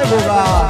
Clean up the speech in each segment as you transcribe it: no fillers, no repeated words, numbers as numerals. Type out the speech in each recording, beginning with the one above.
ગોગા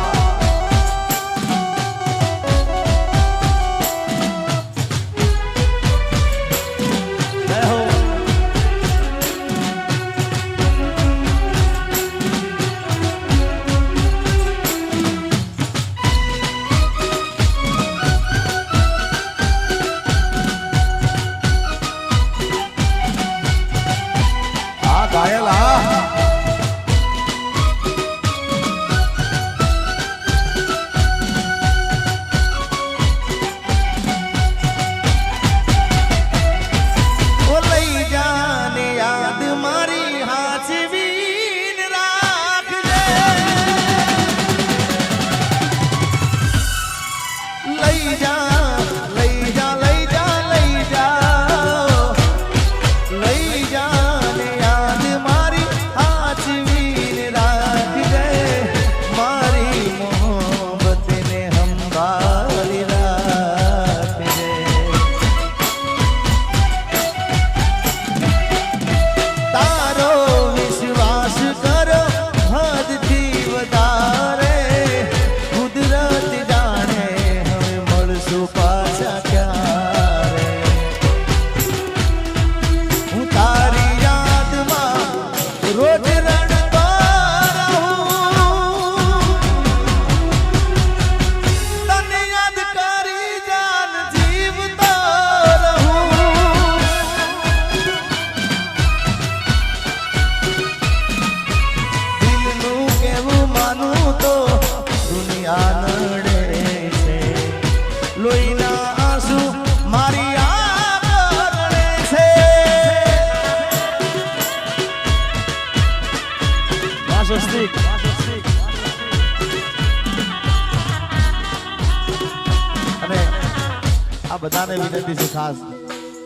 બધાને વિનંતી છે ખાસ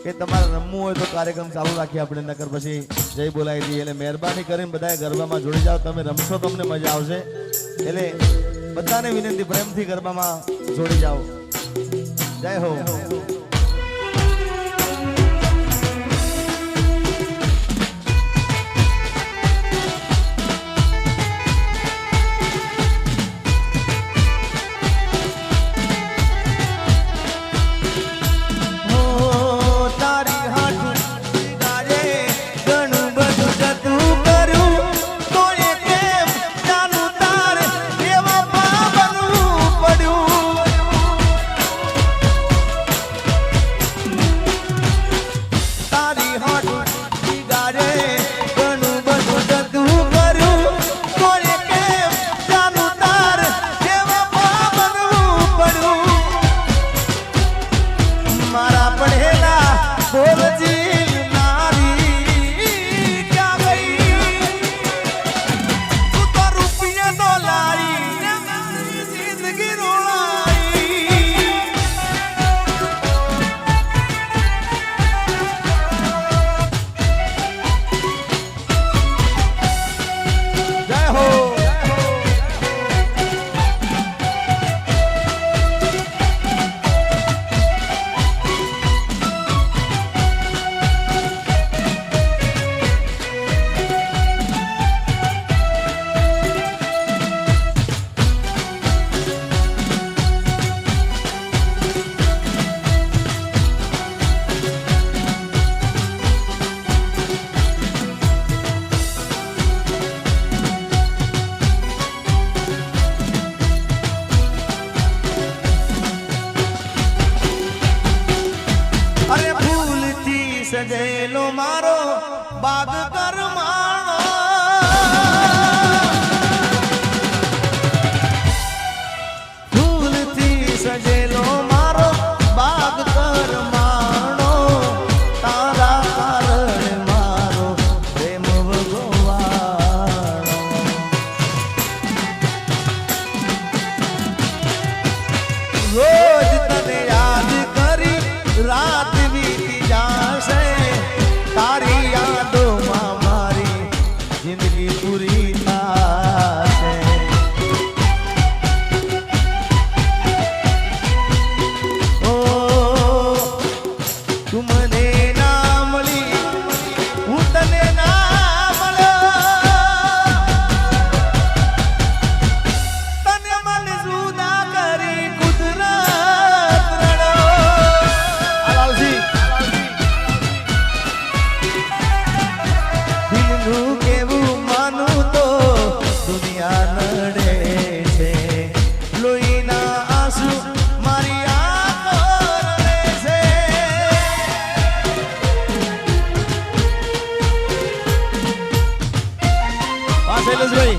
કે તમારે રમવું હોય તો કાર્યક્રમ ચાલુ રાખીએ આપણે, નકર પછી જય બોલાવી દઈએ. એટલે મહેરબાની કરીને બધાએ ગરબામાં જોડી જાઓ. તમે રમશો તમને મજા આવશે. એટલે બધાને વિનંતી પ્રેમથી ગરબામાં જોડી જાઓ. જય હો. સજેલો મારો બાગ કરમાણો, ફૂલથી સજેલો મારો બાગ કરમાણો, તારા કારણે મારો પ્રેમ ભગવાણો. રોજ તને યાદ કરી રાત વીતી જાશે, તારી યાદોમાં મારી જિંદગી પૂરી થાશે. ઓ તું મને ના મળી, હું તને ના મળ્યો, નડે છે લોહીના આંસુ મારી આંખો રડે છે શૈલેષભાઈ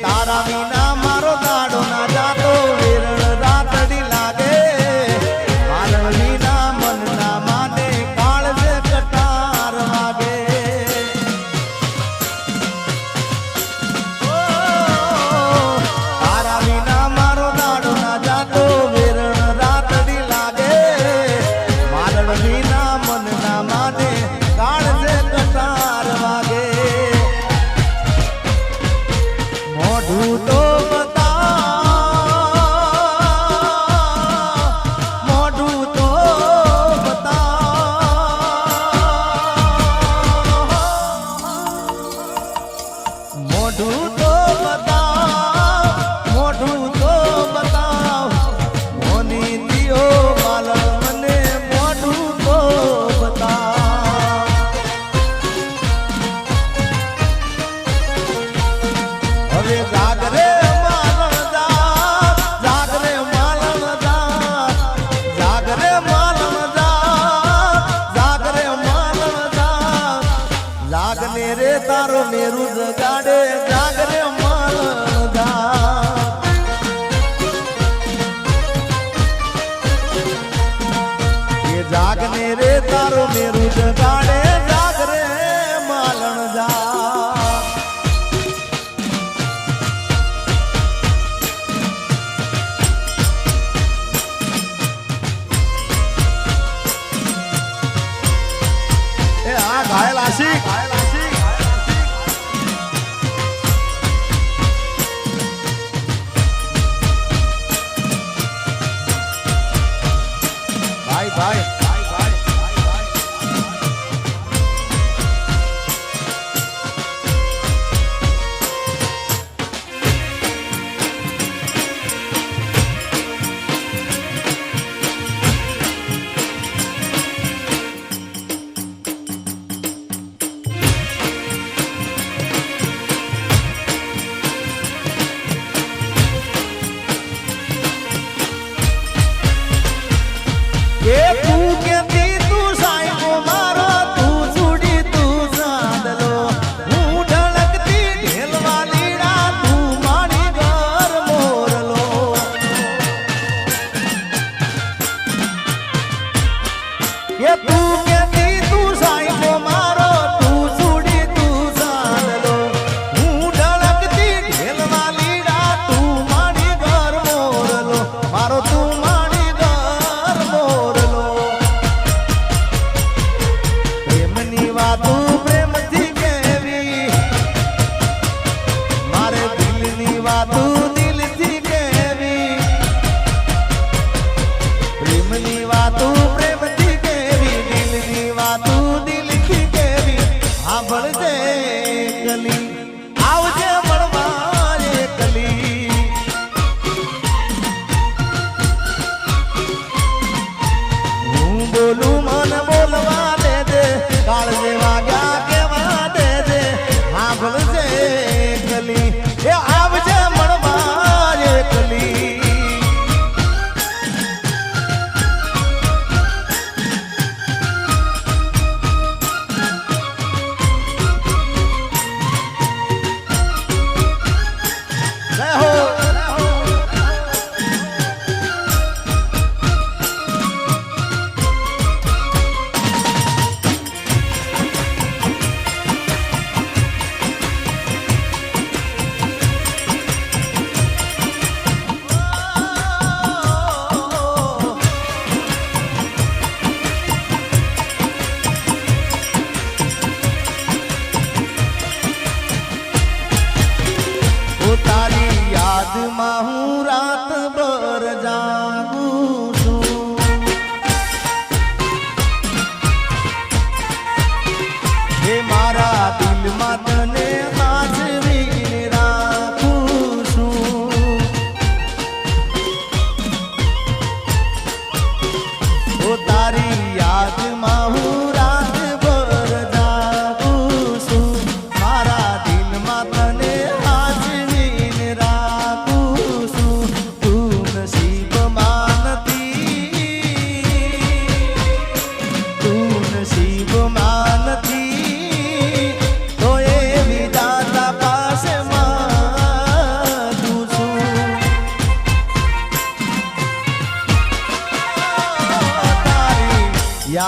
તારા વિના મારો દાડો ના જાતો વેરણ રાતડી લાગે મારણ વિના મન ના માને કાળજે કટાર વાગે તારા વિના મારો દાડો ના જાતો વેરણ રાતડી લાગે મારણ વિના મન ના માને કાળજે કટાર વાગે મોઢું તો બતાવ મોઢું તો બતાવ મોઢું તો બતાવ મોઢું તો બતાવ મોની દિયો માલણ મને મોઢું તો બતાવ હવે જાગરે માલણ જા જાગરે માલણ જા જાગરે માલણ જા જાગરે માલણ જા જાગને રે તારો મેરુ જગાડે જાગરે માલણ જા એ જાગને રે તારો મેરુ જગાડે જાગરે માલણ જા ઘાયલ આશિક ભાઈ ભાઈ તું કેતી તું સાઈકો મારો તું છોડી તું સાંદલો હું ઢળકતી ઢેલવાલીડા તું મારી ઘર મોરલો એ તું કેતી તું સાઈકો મારો તું છોડી તું સાંદલો હું ઢળકતી ઢેલવાલીડા તું મારી ઘર મોરલો મારો તું મારી ઘર મોરલો પ્રેમની વાતો પ્રેમથી કહેવી મારે દિલની વાતો દિલથી કહેવી પ્રેમની વાતો પ્રેમથી કહેવી દિલની વાતો દિલથી કહેવી સાંભળજે કલી આવજે મળવા કલી હું બોલું મન બોલવા દેજે કાળજે વાગ્યા કેવા દેજે સાંભળજે કલી એ આવજે મળવા કલી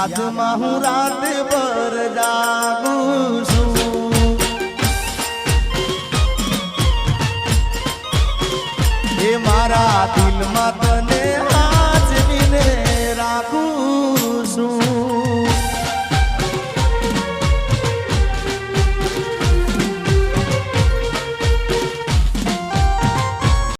યાદમાં હું રાત ભર જાગું